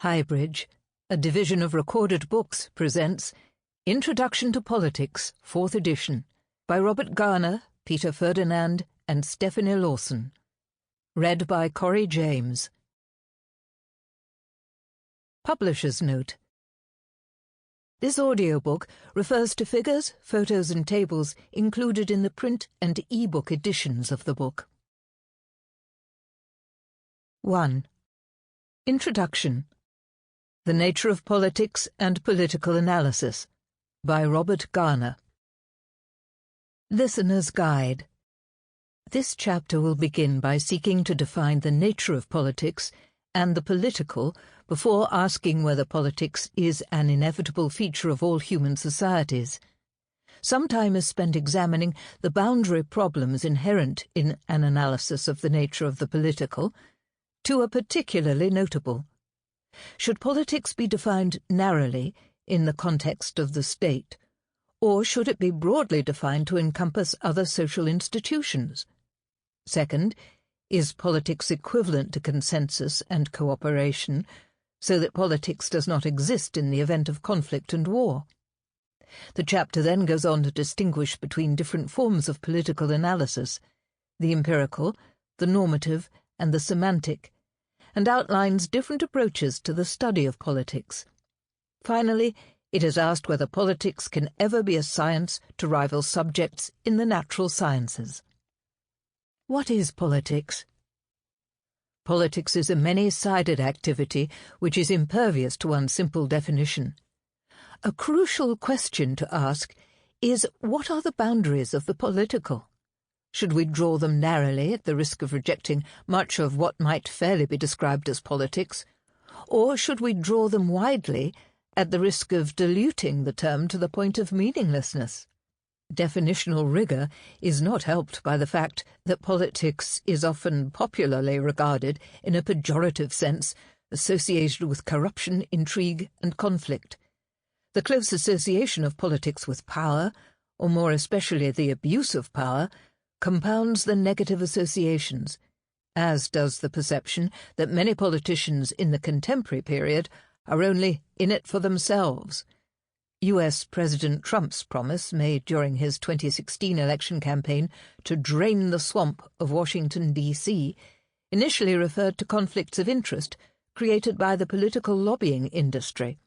HighBridge, a division of Recorded Books, presents Introduction to Politics, 4th edition, by Robert Garner, Peter Ferdinand, and Stephanie Lawson. Read by Corrie James. Publisher's Note. This audiobook refers to figures, photos and tables included in the print and e-book editions of the book. 1. Introduction. The Nature of Politics and Political Analysis, by Robert Garner. Listener's Guide. This chapter will begin by seeking to define the nature of politics and the political before asking whether politics is an inevitable feature of all human societies. Some time is spent examining the boundary problems inherent in an analysis of the nature of the political. Two are particularly notable. Should politics be defined narrowly in the context of the state, or should it be broadly defined to encompass other social institutions? Second, is politics equivalent to consensus and cooperation, so that politics does not exist in the event of conflict and war? The chapter then goes on to distinguish between different forms of political analysis, the empirical, the normative, and the semantic, and outlines different approaches to the study of politics. Finally, it is asked whether politics can ever be a science to rival subjects in the natural sciences. What is politics? Politics is a many-sided activity which is impervious to one simple definition. A crucial question to ask is, what are the boundaries of the political? Should we draw them narrowly at the risk of rejecting much of what might fairly be described as politics, or should we draw them widely at the risk of diluting the term to the point of meaninglessness? Definitional rigour is not helped by the fact that politics is often popularly regarded in a pejorative sense, associated with corruption, intrigue, and conflict. The close association of politics with power, or more especially the abuse of power, compounds the negative associations, as does the perception that many politicians in the contemporary period are only in it for themselves. U.S. President Trump's promise made during his 2016 election campaign to drain the swamp of Washington, D.C., initially referred to conflicts of interest created by the political lobbying industry.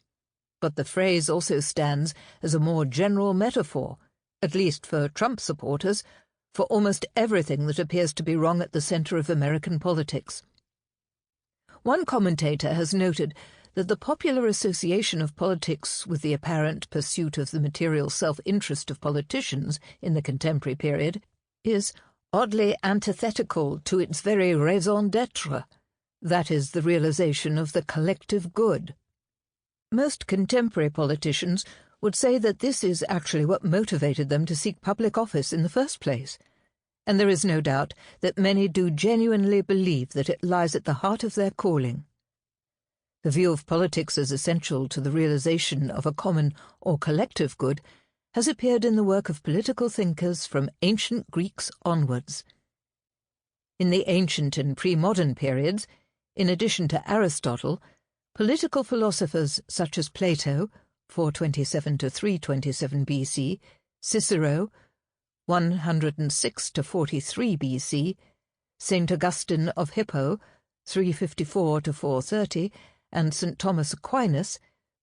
But the phrase also stands as a more general metaphor, at least for Trump supporters, for almost everything that appears to be wrong at the centre of American politics. One commentator has noted that the popular association of politics with the apparent pursuit of the material self-interest of politicians in the contemporary period is oddly antithetical to its very raison d'être, that is, the realization of the collective good. Most contemporary politicians would say that this is actually what motivated them to seek public office in the first place, and there is no doubt that many do genuinely believe that it lies at the heart of their calling. The view of politics as essential to the realization of a common or collective good has appeared in the work of political thinkers from ancient Greeks onwards. In the ancient and pre-modern periods, in addition to Aristotle, political philosophers such as Plato, 427 to 327 BC, Cicero, 106 to 43 BC, St. Augustine of Hippo, 354 to 430, and St. Thomas Aquinas,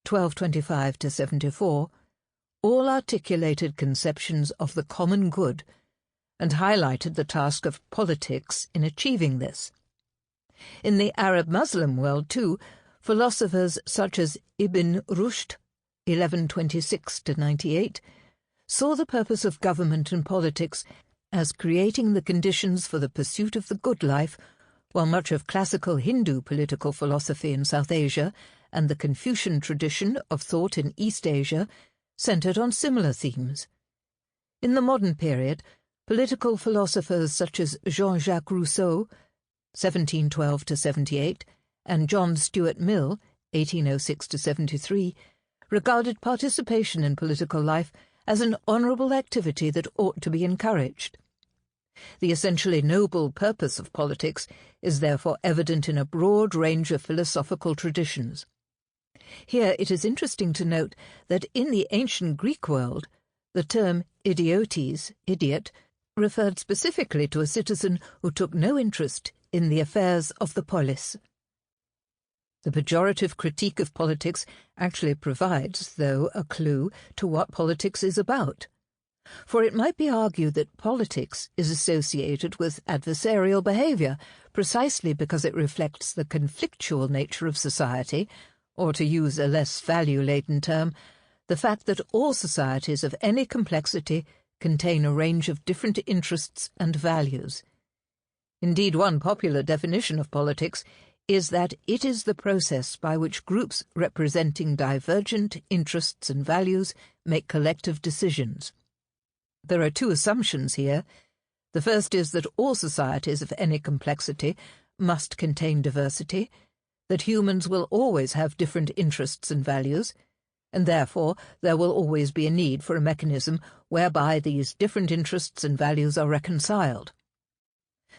1225 to 74, all articulated conceptions of the common good and highlighted the task of politics in achieving this. In the Arab-Muslim world, too, philosophers such as Ibn Rushd, 1126 to 98, saw the purpose of government and politics as creating the conditions for the pursuit of the good life, while much of classical Hindu political philosophy in South Asia and the Confucian tradition of thought in East Asia centered on similar themes. In the modern period, political philosophers such as Jean-Jacques Rousseau, 1712 to 78, and John Stuart Mill, 1806 to 73, regarded participation in political life as an honourable activity that ought to be encouraged. The essentially noble purpose of politics is therefore evident in a broad range of philosophical traditions. Here it is interesting to note that in the ancient Greek world, the term idiotes, idiot, referred specifically to a citizen who took no interest in the affairs of the polis. The pejorative critique of politics actually provides, though, a clue to what politics is about. For it might be argued that politics is associated with adversarial behaviour precisely because it reflects the conflictual nature of society, or to use a less value-laden term, the fact that all societies of any complexity contain a range of different interests and values. Indeed, one popular definition of politics is that it is the process by which groups representing divergent interests and values make collective decisions. There are two assumptions here. The first is that all societies of any complexity must contain diversity, that humans will always have different interests and values, and therefore there will always be a need for a mechanism whereby these different interests and values are reconciled.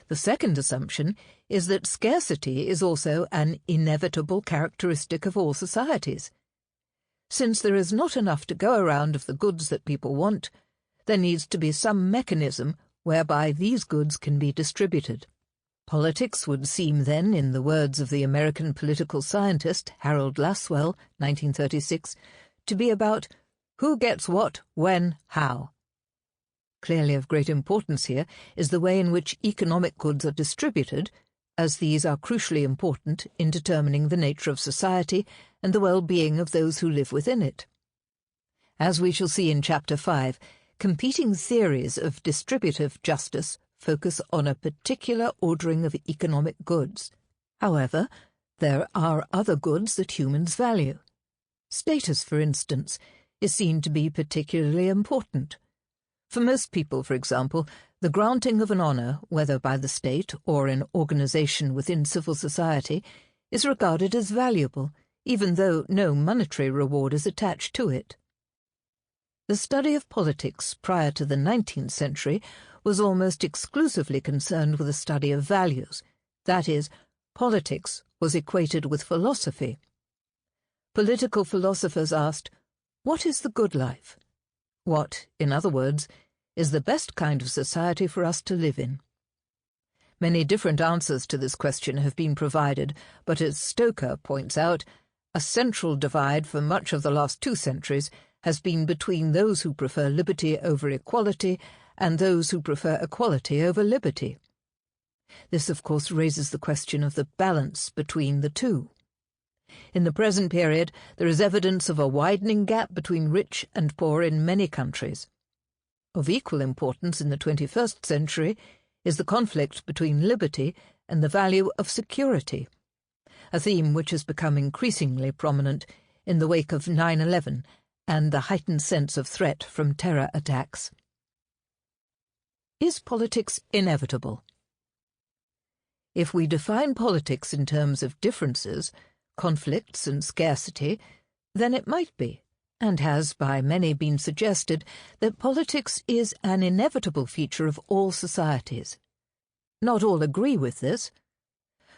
The second assumption is that scarcity is also an inevitable characteristic of all societies. Since there is not enough to go around of the goods that people want, there needs to be some mechanism whereby these goods can be distributed. Politics would seem then, in the words of the American political scientist Harold Lasswell, 1936, to be about who gets what, when, how. Clearly of great importance here is the way in which economic goods are distributed, as these are crucially important in determining the nature of society and the well-being of those who live within it. As we shall see in Chapter 5, competing theories of distributive justice focus on a particular ordering of economic goods. However, there are other goods that humans value. Status, for instance, is seen to be particularly important. For most people, for example, the granting of an honour, whether by the state or an organisation within civil society, is regarded as valuable, even though no monetary reward is attached to it. The study of politics prior to the 19th century was almost exclusively concerned with the study of values. That is, politics was equated with philosophy. Political philosophers asked, what is the good life? What, in other words, is the best kind of society for us to live in? Many different answers to this question have been provided, but as Stoker points out, a central divide for much of the last 2 centuries has been between those who prefer liberty over equality and those who prefer equality over liberty. This, of course, raises the question of the balance between the two. In the present period, there is evidence of a widening gap between rich and poor in many countries. Of equal importance in the 21st century is the conflict between liberty and the value of security, a theme which has become increasingly prominent in the wake of 9/11 and the heightened sense of threat from terror attacks. Is politics inevitable? If we define politics in terms of differences, conflicts and scarcity, then it might be, and has by many been suggested, that politics is an inevitable feature of all societies. Not all agree with this.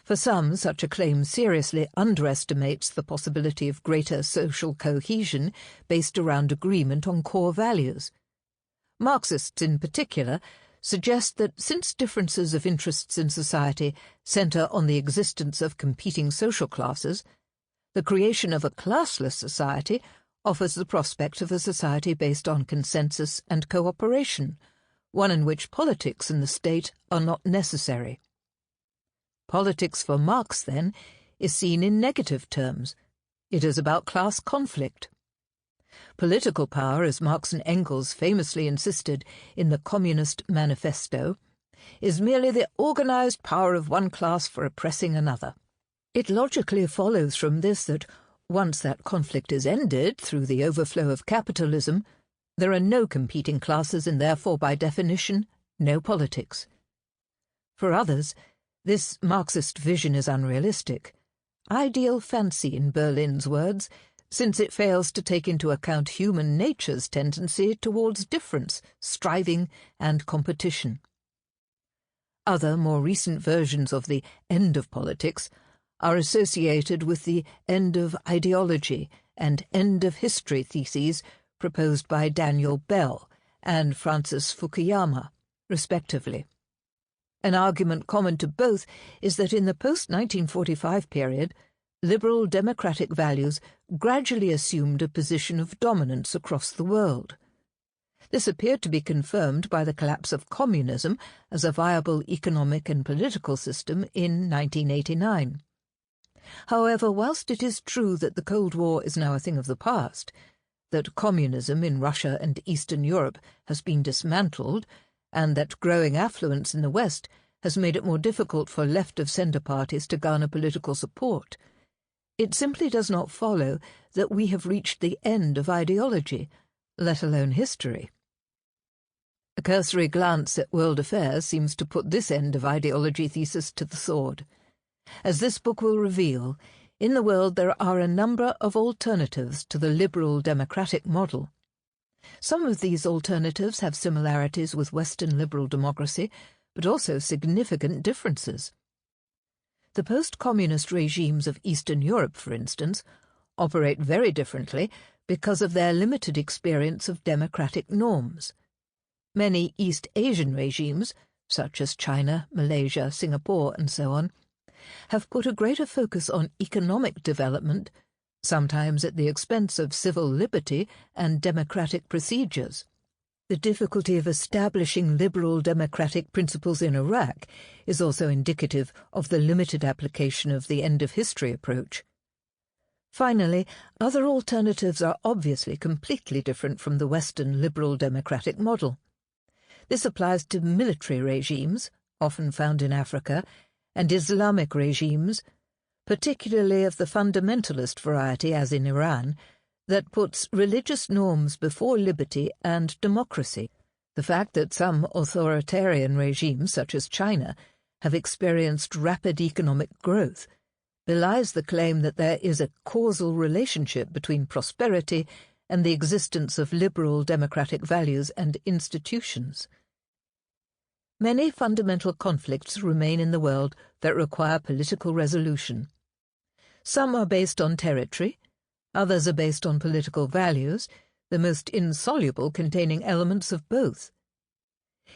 For some, such a claim seriously underestimates the possibility of greater social cohesion based around agreement on core values. Marxists, in particular, suggest that since differences of interests in society centre on the existence of competing social classes, the creation of a classless society offers the prospect of a society based on consensus and cooperation, one in which politics and the state are not necessary. Politics for Marx, then, is seen in negative terms. It is about class conflict. Political power, as Marx and Engels famously insisted in the Communist Manifesto, is merely the organised power of one class for oppressing another. It logically follows from this that, once that conflict is ended through the overflow of capitalism, there are no competing classes and therefore, by definition, no politics. For others, this Marxist vision is unrealistic, ideal fancy in Berlin's words, since it fails to take into account human nature's tendency towards difference, striving and competition. Other, more recent versions of the end of politics are associated with the end of ideology and end of history theses proposed by Daniel Bell and Francis Fukuyama, respectively. An argument common to both is that in the post-1945 period, liberal democratic values gradually assumed a position of dominance across the world. This appeared to be confirmed by the collapse of communism as a viable economic and political system in 1989. However, whilst it is true that the Cold War is now a thing of the past, that communism in Russia and Eastern Europe has been dismantled, and that growing affluence in the West has made it more difficult for left-of-centre parties to garner political support, it simply does not follow that we have reached the end of ideology, let alone history. A cursory glance at world affairs seems to put this end of ideology thesis to the sword. As this book will reveal, in the world there are a number of alternatives to the liberal democratic model. Some of these alternatives have similarities with Western liberal democracy, but also significant differences. The post-communist regimes of Eastern Europe, for instance, operate very differently because of their limited experience of democratic norms. Many East Asian regimes, such as China, Malaysia, Singapore, and so on, have put a greater focus on economic development, sometimes at the expense of civil liberty and democratic procedures. The difficulty of establishing liberal democratic principles in Iraq is also indicative of the limited application of the end-of-history approach. Finally, other alternatives are obviously completely different from the Western liberal democratic model. This applies to military regimes, often found in Africa, and Islamic regimes, particularly of the fundamentalist variety as in Iran, that puts religious norms before liberty and democracy. The fact that some authoritarian regimes, such as China, have experienced rapid economic growth belies the claim that there is a causal relationship between prosperity and the existence of liberal democratic values and institutions. Many fundamental conflicts remain in the world that require political resolution. Some are based on territory, others are based on political values, the most insoluble containing elements of both.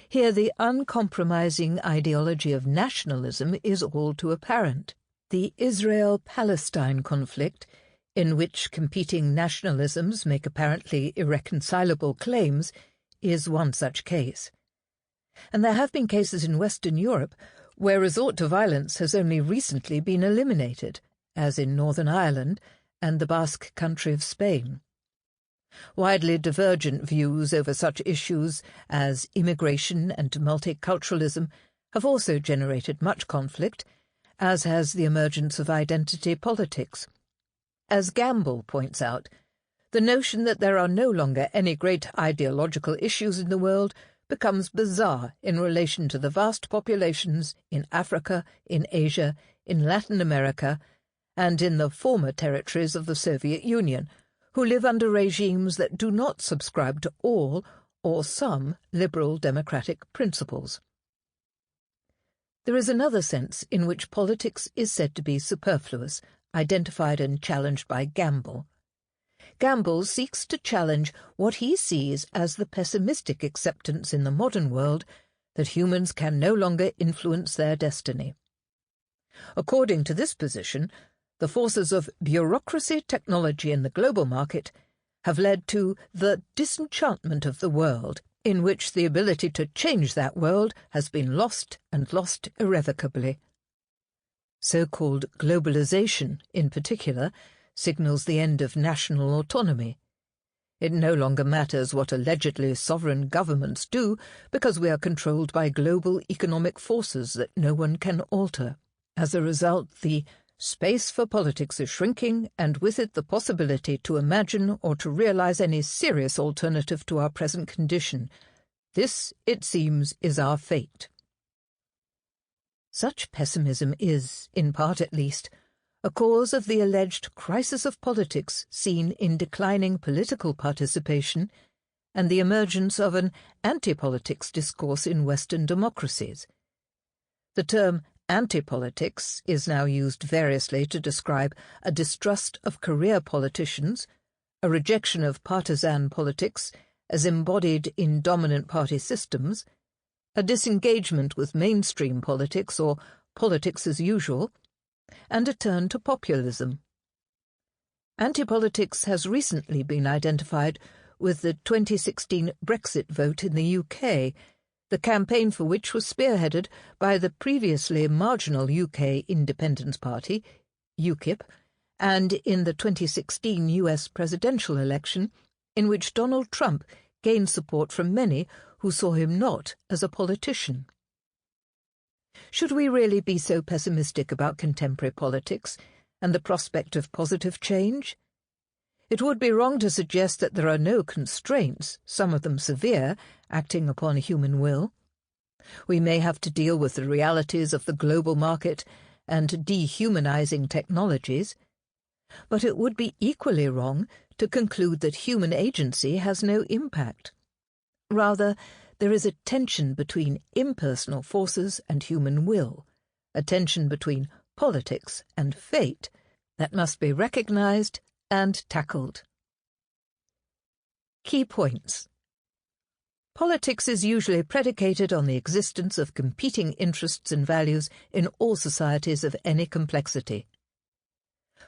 Here the uncompromising ideology of nationalism is all too apparent. The Israel-Palestine conflict, in which competing nationalisms make apparently irreconcilable claims, is one such case. And there have been cases in Western Europe where resort to violence has only recently been eliminated, as in Northern Ireland and the Basque country of Spain. Widely divergent views over such issues as immigration and multiculturalism have also generated much conflict, as has the emergence of identity politics. As Gamble points out, the notion that there are no longer any great ideological issues in the world becomes bizarre in relation to the vast populations in Africa, in Asia, in Latin America, and in the former territories of the Soviet Union, who live under regimes that do not subscribe to all or some liberal democratic principles. There is another sense in which politics is said to be superfluous, identified and challenged by Gamble. Gamble seeks to challenge what he sees as the pessimistic acceptance in the modern world that humans can no longer influence their destiny. According to this position, the forces of bureaucracy, technology and the global market have led to the disenchantment of the world, in which the ability to change that world has been lost and lost irrevocably. So-called globalization, in particular, signals the end of national autonomy. It no longer matters what allegedly sovereign governments do because we are controlled by global economic forces that no one can alter. As a result, the space for politics is shrinking, and with it the possibility to imagine or to realize any serious alternative to our present condition. This, it seems, is our fate. Such pessimism is, in part at least, a cause of the alleged crisis of politics seen in declining political participation and the emergence of an anti-politics discourse in Western democracies. The term Anti-politics is now used variously to describe a distrust of career politicians, a rejection of partisan politics as embodied in dominant party systems, a disengagement with mainstream politics or politics as usual, and a turn to populism. Anti-politics has recently been identified with the 2016 Brexit vote in the UK, the campaign for which was spearheaded by the previously marginal UK Independence Party, UKIP, and in the 2016 US presidential election, in which Donald Trump gained support from many who saw him not as a politician. Should we really be so pessimistic about contemporary politics and the prospect of positive change? It would be wrong to suggest that there are no constraints, some of them severe, acting upon human will. We may have to deal with the realities of the global market and dehumanizing technologies, but it would be equally wrong to conclude that human agency has no impact. Rather, there is a tension between impersonal forces and human will, a tension between politics and fate that must be recognized and tackled. Key points. Politics is usually predicated on the existence of competing interests and values in all societies of any complexity.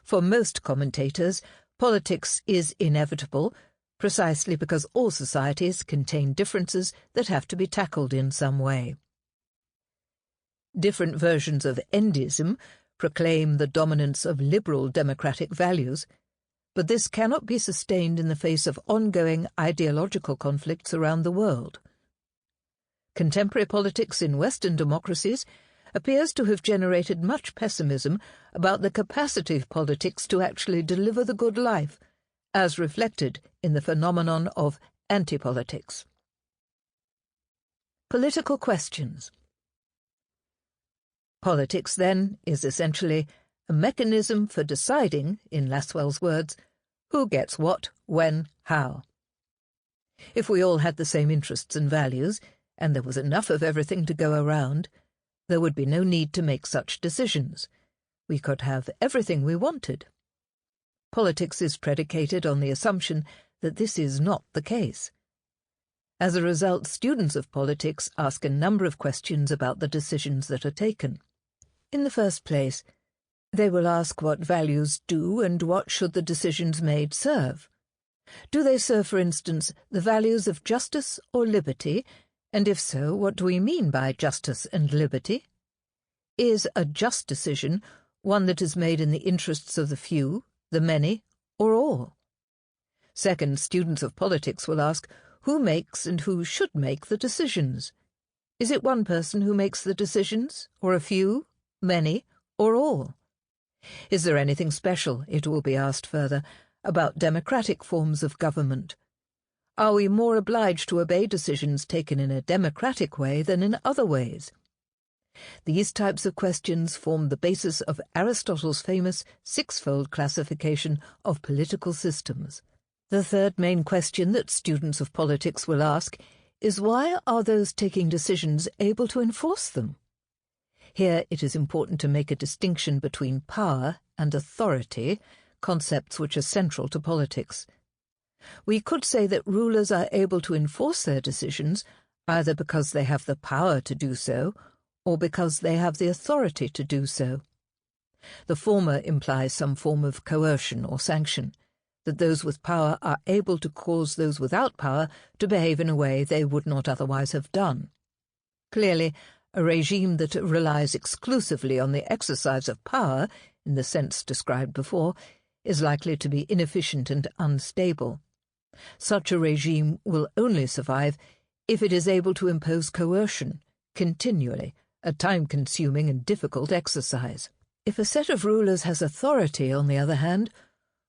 For most commentators, politics is inevitable precisely because all societies contain differences that have to be tackled in some way. Different versions of endism proclaim the dominance of liberal democratic values, but this cannot be sustained in the face of ongoing ideological conflicts around the world. Contemporary politics in Western democracies appears to have generated much pessimism about the capacity of politics to actually deliver the good life, as reflected in the phenomenon of anti-politics. Political questions. Politics, then, is essentially a mechanism for deciding, in Laswell's words, who gets what, when, how. If we all had the same interests and values, and there was enough of everything to go around, there would be no need to make such decisions. We could have everything we wanted. Politics is predicated on the assumption that this is not the case. As a result, students of politics ask a number of questions about the decisions that are taken. In the first place, they will ask what values do and what should the decisions made serve. Do they serve, for instance, the values of justice or liberty, and if so, what do we mean by justice and liberty? Is a just decision one that is made in the interests of the few, the many, or all? Second, students of politics will ask who makes and who should make the decisions. Is it one person who makes the decisions, or a few, many, or all? Is there anything special, it will be asked further, about democratic forms of government? Are we more obliged to obey decisions taken in a democratic way than in other ways? These types of questions form the basis of Aristotle's famous sixfold classification of political systems. The third main question that students of politics will ask is why are those taking decisions able to enforce them? Here it is important to make a distinction between power and authority, concepts which are central to politics. We could say that rulers are able to enforce their decisions either because they have the power to do so or because they have the authority to do so. The former implies some form of coercion or sanction, that those with power are able to cause those without power to behave in a way they would not otherwise have done. Clearly, a regime that relies exclusively on the exercise of power, in the sense described before, is likely to be inefficient and unstable. Such a regime will only survive if it is able to impose coercion, continually, a time-consuming and difficult exercise. If a set of rulers has authority, on the other hand,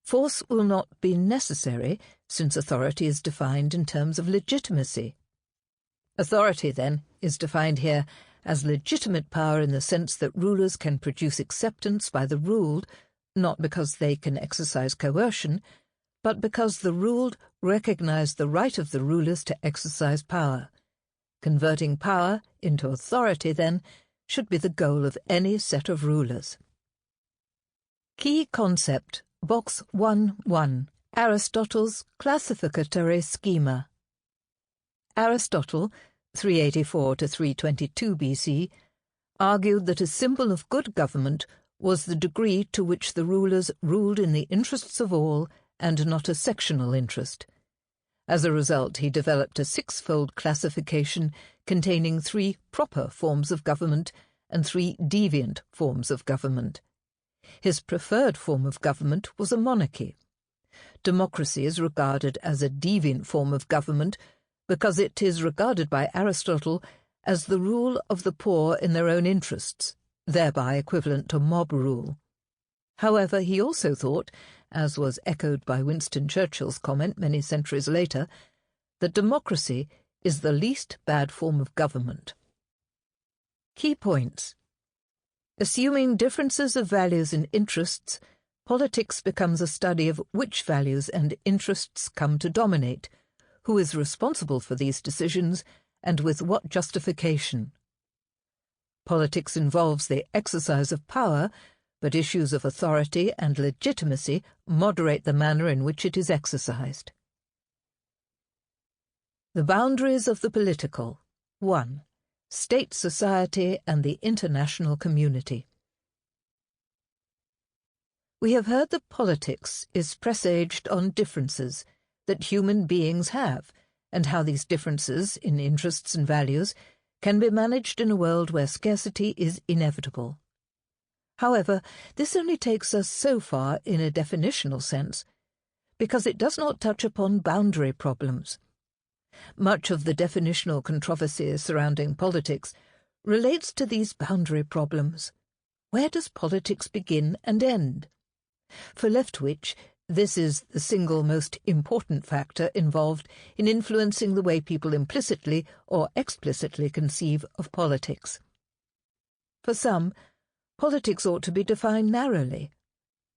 force will not be necessary, since authority is defined in terms of legitimacy. Authority, then, is defined here as legitimate power in the sense that rulers can produce acceptance by the ruled, not because they can exercise coercion, but because the ruled recognize the right of the rulers to exercise power. Converting power into authority, then, should be the goal of any set of rulers. Key concept, Box 1.1, Aristotle's classificatory schema. Aristotle, 384 to 322 BC, argued that a symbol of good government was the degree to which the rulers ruled in the interests of all and not a sectional interest. As a result, he developed a six-fold classification containing 3 proper forms of government and 3 deviant forms of government. His preferred form of government was a monarchy. Democracy is regarded as a deviant form of government because it is regarded by Aristotle as the rule of the poor in their own interests, thereby equivalent to mob rule. However, he also thought, as was echoed by Winston Churchill's comment many centuries later, that democracy is the least bad form of government. Key points. Assuming differences of values and interests, politics becomes a study of which values and interests come to dominate, who is responsible for these decisions, and with what justification. Politics involves the exercise of power, but issues of authority and legitimacy moderate the manner in which it is exercised. The boundaries of the political. 1. State society and the international community. We have heard that politics is presaged on differences that human beings have, and how these differences in interests and values can be managed in a world where scarcity is inevitable. However, this only takes us so far in a definitional sense, because it does not touch upon boundary problems. Much of the definitional controversy surrounding politics relates to these boundary problems. Where does politics begin and end? For Leftwich, this is the single most important factor involved in influencing the way people implicitly or explicitly conceive of politics. For some, politics ought to be defined narrowly.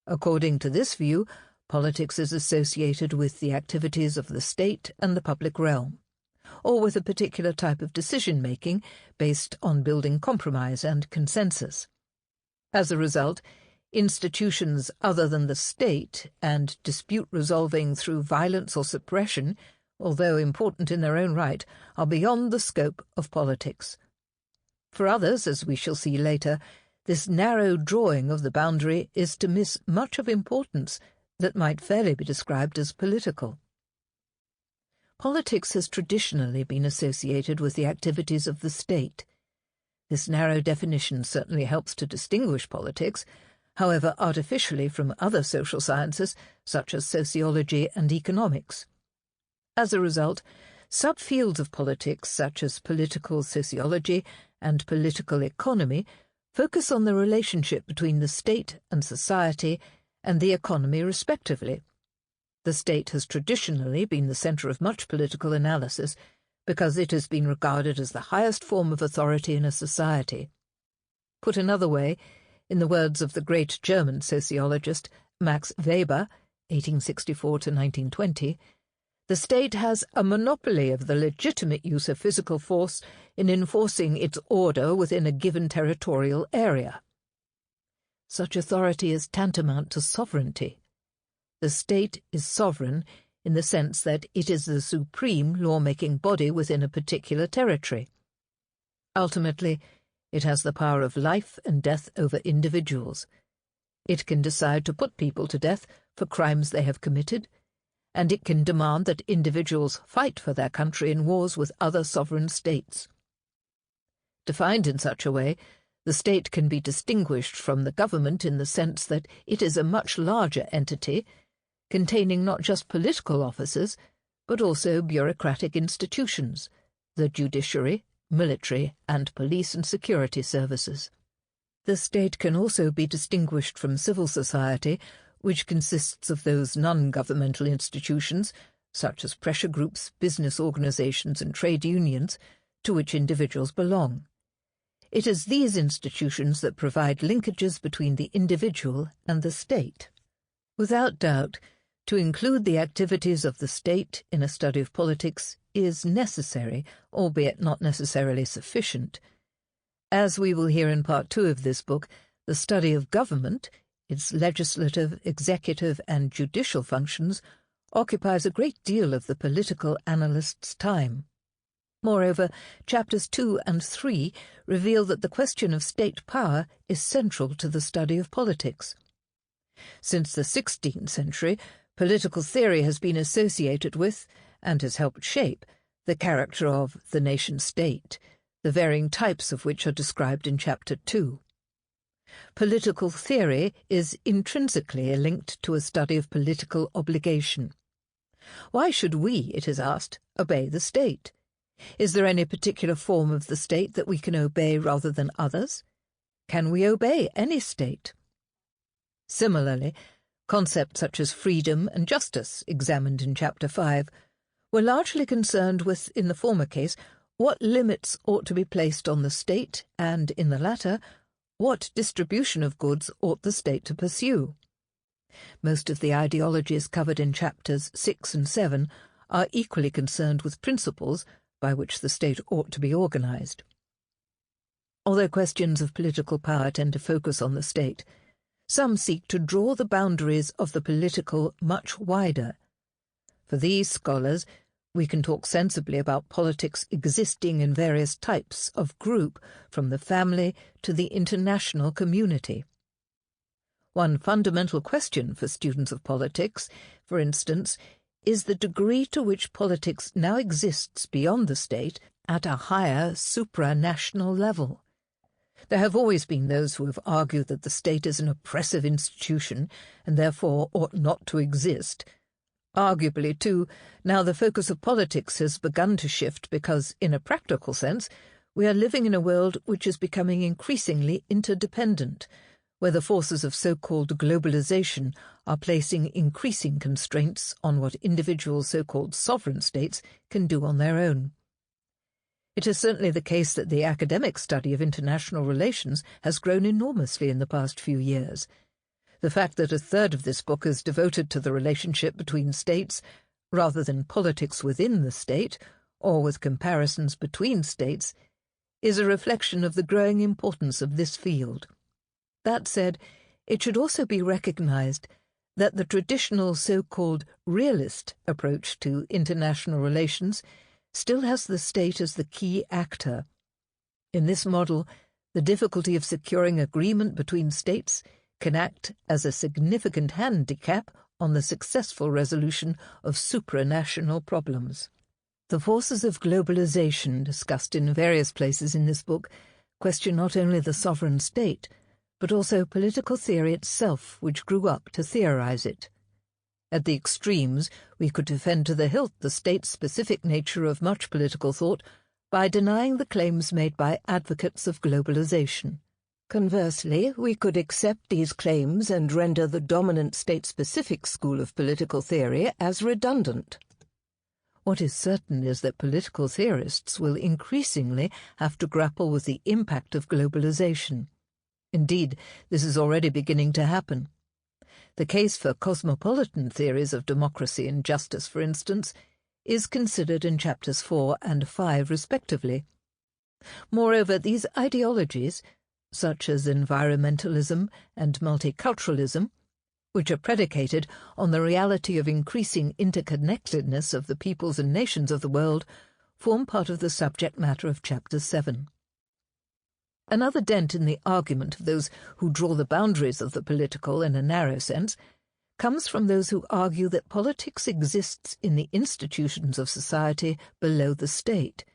According to this view, politics is associated with the activities of the state and the public realm, or with a particular type of decision-making based on building compromise and consensus. As a result, institutions other than the state and dispute resolving through violence or suppression, although important in their own right, are beyond the scope of politics. For others, as we shall see later, this narrow drawing of the boundary is to miss much of importance that might fairly be described as political. Politics has traditionally been associated with the activities of the state. This narrow definition certainly helps to distinguish politics, however artificially, from other social sciences such as sociology and economics. As a result, subfields of politics such as political sociology and political economy focus on the relationship between the state and society and the economy respectively. The state has traditionally been the centre of much political analysis because it has been regarded as the highest form of authority in a society. Put another way, in the words of the great German sociologist Max Weber, 1864 to 1920, the state has a monopoly of the legitimate use of physical force in enforcing its order within a given territorial area. Such authority is tantamount to sovereignty. The state is sovereign in the sense that it is the supreme law-making body within a particular territory. Ultimately, it has the power of life and death over individuals. It can decide to put people to death for crimes they have committed, and it can demand that individuals fight for their country in wars with other sovereign states. Defined in such a way, the state can be distinguished from the government in the sense that it is a much larger entity, containing not just political officers, but also bureaucratic institutions, the judiciary, military, and police and security services. The state can also be distinguished from civil society, which consists of those non-governmental institutions, such as pressure groups, business organizations, and trade unions, to which individuals belong. It is these institutions that provide linkages between the individual and the state. Without doubt, to include the activities of the state in a study of politics is necessary, albeit not necessarily sufficient. As we will hear in Part 2 of this book, the study of government, its legislative, executive and judicial functions, occupies a great deal of the political analyst's time. Moreover, chapters 2 and 3 reveal that the question of state power is central to the study of politics. Since the 16th century, political theory has been associated with, and has helped shape, the character of the nation-state, the varying types of which are described in Chapter 2. Political theory is intrinsically linked to a study of political obligation. Why should we, it is asked, obey the state? Is there any particular form of the state that we can obey rather than others? Can we obey any state? Similarly, concepts such as freedom and justice, examined in Chapter 5, were largely concerned with, in the former case, what limits ought to be placed on the state, and, in the latter, what distribution of goods ought the state to pursue. Most of the ideologies covered in Chapters 6 and 7 are equally concerned with principles by which the state ought to be organized. Although questions of political power tend to focus on the state, some seek to draw the boundaries of the political much wider. For these scholars, we can talk sensibly about politics existing in various types of group, from the family to the international community. One fundamental question for students of politics, for instance, is the degree to which politics now exists beyond the state at a higher supranational level. There have always been those who have argued that the state is an oppressive institution and therefore ought not to exist. Arguably, too, now the focus of politics has begun to shift because, in a practical sense, we are living in a world which is becoming increasingly interdependent, where the forces of so-called globalization are placing increasing constraints on what individual so-called sovereign states can do on their own. It is certainly the case that the academic study of international relations has grown enormously in the past few years. The fact that a third of this book is devoted to the relationship between states, rather than politics within the state, or with comparisons between states, is a reflection of the growing importance of this field. That said, it should also be recognized that the traditional so-called realist approach to international relations still has the state as the key actor. In this model, the difficulty of securing agreement between states can act as a significant handicap on the successful resolution of supranational problems. The forces of globalization, discussed in various places in this book, question not only the sovereign state, but also political theory itself, which grew up to theorize it. At the extremes, we could defend to the hilt the state-specific nature of much political thought by denying the claims made by advocates of globalization. Conversely, we could accept these claims and render the dominant state-specific school of political theory as redundant. What is certain is that political theorists will increasingly have to grapple with the impact of globalization. Indeed, this is already beginning to happen. The case for cosmopolitan theories of democracy and justice, for instance, is considered in Chapters 4 and 5 respectively. Moreover, these ideologies, such as environmentalism and multiculturalism, which are predicated on the reality of increasing interconnectedness of the peoples and nations of the world, form part of the subject matter of Chapter 7. Another dent in the argument of those who draw the boundaries of the political in a narrow sense comes from those who argue that politics exists in the institutions of society below the state.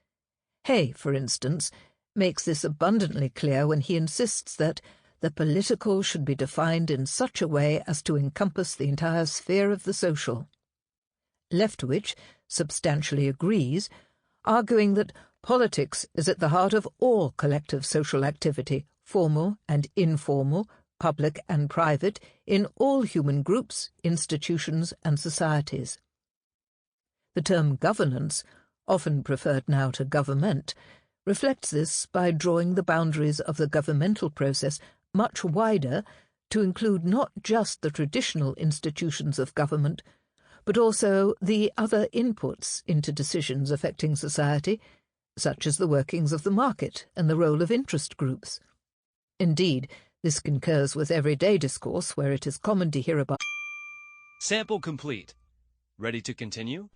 Hay, for instance, makes this abundantly clear when he insists that the political should be defined in such a way as to encompass the entire sphere of the social. Leftwich substantially agrees, arguing that politics is at the heart of all collective social activity, formal and informal, public and private, in all human groups, institutions and societies. The term governance, often preferred now to government, reflects this by drawing the boundaries of the governmental process much wider to include not just the traditional institutions of government, but also the other inputs into decisions affecting society, such as the workings of the market and the role of interest groups. Indeed, this concurs with everyday discourse where it is common to hear about. Sample complete. Ready to continue?